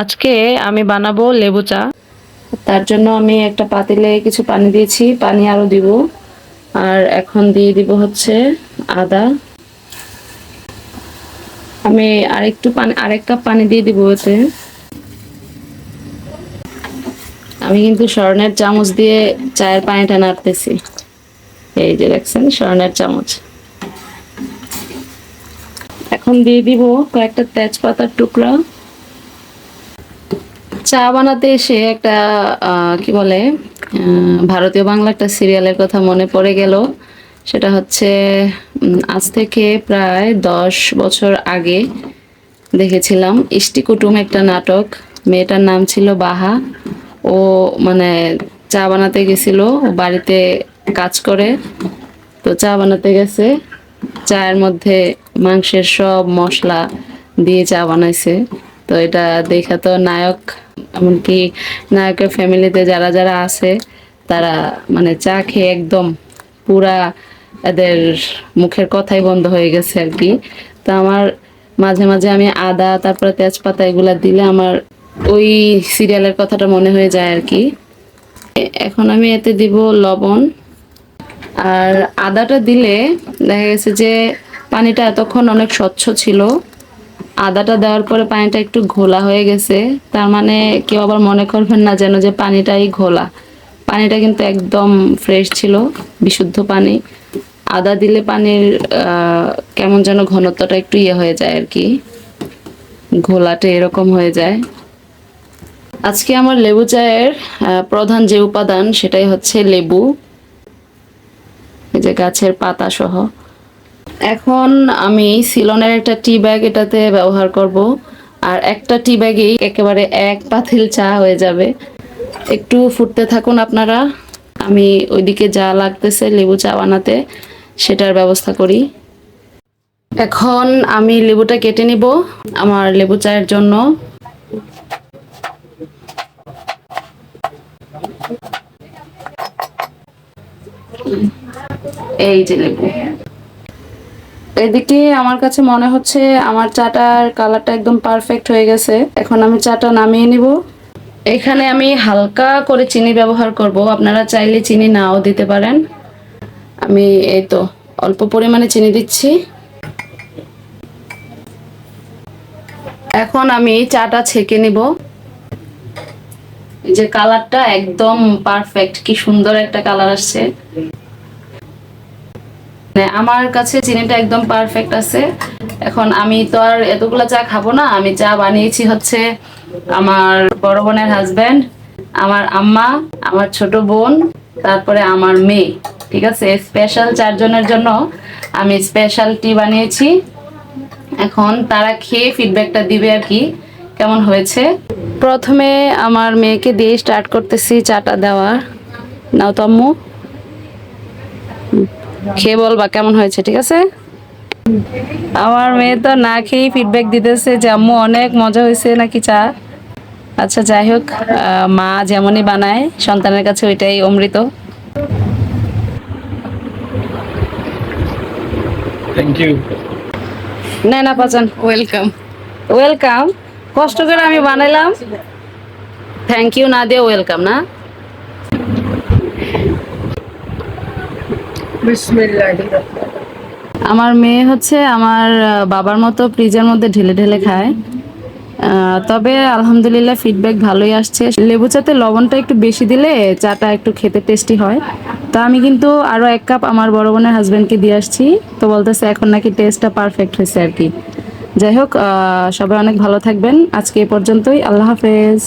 আজকে আমি বানাবো লেবু চা। তার জন্য আমি একটা পাতিলে কিছু পানি দিয়েছি, পানি আরো দিব। আর এখন দিয়ে দিব হচ্ছে আদা। আমি আরেক কাপ পানি দিয়ে দিব এতে। আমি কিন্তু স্বর্ণের চামচ দিয়ে চায়ের পানিটা নাড়তেছি। এই যে দেখছেন স্বর্ণের চামচ। এখন দিয়ে দিব কয়েকটা তেজপাতার টুকরা। চা বানাতে এসে একটা কি বলে ভারতীয় বাংলা একটা সিরিয়ালের কথা মনে পড়ে গেল। সেটা হচ্ছে আজ থেকে প্রায় 10 বছর আগে দেখেছিলাম ইষ্টি কুটুম একটা নাটক। মেয়েটার নাম ছিল বাহা। ও মানে চা বানাতে গেছিল, ও বাড়িতে কাজ করে। তো চা বানাতে গেছে, চায়ের মধ্যে মাংসের সব মশলা দিয়ে চা বানাইছে। তো এটা দেখা তো নায়ক, এমনকি নায়কের ফ্যামিলিতে যারা যারা আছে তারা মানে চা খেয়ে একদম পুরা এদের মুখের কথাই বন্ধ হয়ে গেছে আর কি। তো আমার মাঝে মাঝে আমি আদা তারপরে তেজপাতা এগুলা দিলে আমার ওই সিরিয়ালের কথাটা মনে হয়ে যায় আর কি। এখন আমি এতে দিব লবণ। আর আদাটা দিলে দেখা গেছে যে পানিটা এতক্ষণ অনেক স্বচ্ছ ছিল, আদাটা দেওয়ার পরে পানিটা একটু ঘোলা হয়ে গেছে। তার মানে কেউ আবার মনে করবেন না যেন যে পানিটাই ঘোলা। পানিটা কিন্তু একদম ফ্রেশ ছিল, বিশুদ্ধ পানি। আদা দিলে পানির কেমন যেন ঘনত্বটা একটু হয়ে যায় আর কি, ঘোলাটে এরকম হয়ে যায়। আজকে আমার লেবু চায়ের প্রধান যে উপাদান সেটাই হচ্ছে লেবু, এই যে গাছের পাতা সহ। এখন আমি সিলনের একটা টি ব্যাগ এটাতে ব্যবহার করব। আর একটা টি ব্যাগেই একেবারে এক পাতিল চা হয়ে যাবে। একটু ফুটতে থাকুন আপনারা, আমি ওইদিকে যা লাগতেছে লেবু চা বানাতে সেটার ব্যবস্থা করি। এখন আমি লেবুটা কেটে নিব আমার লেবু চায়ের জন্য। এই যে লেবু, এদিকে আমার কাছে মনে হচ্ছে আমার চাটার কালারটা একদম পারফেক্ট হয়ে গেছে। এখন আমি চাটা নামিয়ে নিব। এখানে আমি হালকা করে চিনি ব্যবহার করব, আপনারা চাইলে চিনি নাও দিতে পারেন। আমি এই তো অল্প পরিমাণে চিনি দিচ্ছি। এখন আমি চাটা ছেঁকে নিব। এই যে কালারটা একদম পারফেক্ট, কি সুন্দর একটা কালার আসছে। আমার কাছে চিনিটা একদম পারফেক্ট আছে। এখন আমি তো আর এতগুলা চা খাবো না, আমি চা বানিয়েছি হচ্ছে আমার বড় বোনের হাজবেন্ড, আমার আম্মা, আমার ছোট বোন, তারপরে আমার মেয়ে। ঠিক আছে, স্পেশাল 4 জনের জন্য আমি স্পেশাল টি বানিয়েছি। এখন তারা খেয়ে ফিডব্যাকটা দিবে আর কি কেমন হয়েছে। প্রথমে আমার মেয়েকে দিয়ে স্টার্ট করতেছি চাটা দেওয়া। নাও তো আম্মু, খেয়ে বলবা কেমন হয়েছে, ঠিক আছে? আমার মেয়ে তো না খেয়েই ফিডব্যাক দিতেছে যে আম্মু অনেক মজা হয়েছে নাকি চা। আচ্ছা যাই হোক, মা যেমনই বানায় সন্তানের কাছে ওইটাই অমৃত। Thank you. না না পাচান, ওয়েলকাম ওয়েলকাম। কষ্ট করে আমি বানাইলাম, থ্যাংক ইউ না দিয়ে ওয়েলকাম না। আমার মেয়ে হচ্ছে আমার বাবার মতো ফ্রিজের মধ্যে ঢেলে ঢেলে খায়। তবে আলহামদুলিল্লাহ ফিডব্যাক ভালোই আসছে। লেবু চাতে লবণটা একটু বেশি দিলে চাটা একটু খেতে টেস্টি হয়। তো আমি কিন্তু আরো 1 কাপ আমার বড় বোনের হাজবেন্ডকে দিয়ে আসছি। তো বলতেছে এখন নাকি টেস্টটা পারফেক্ট হয়েছে আর কি। যাই হোক, সবাই অনেক ভালো থাকবেন। আজকে এ পর্যন্তই, আল্লাহ হাফেজ।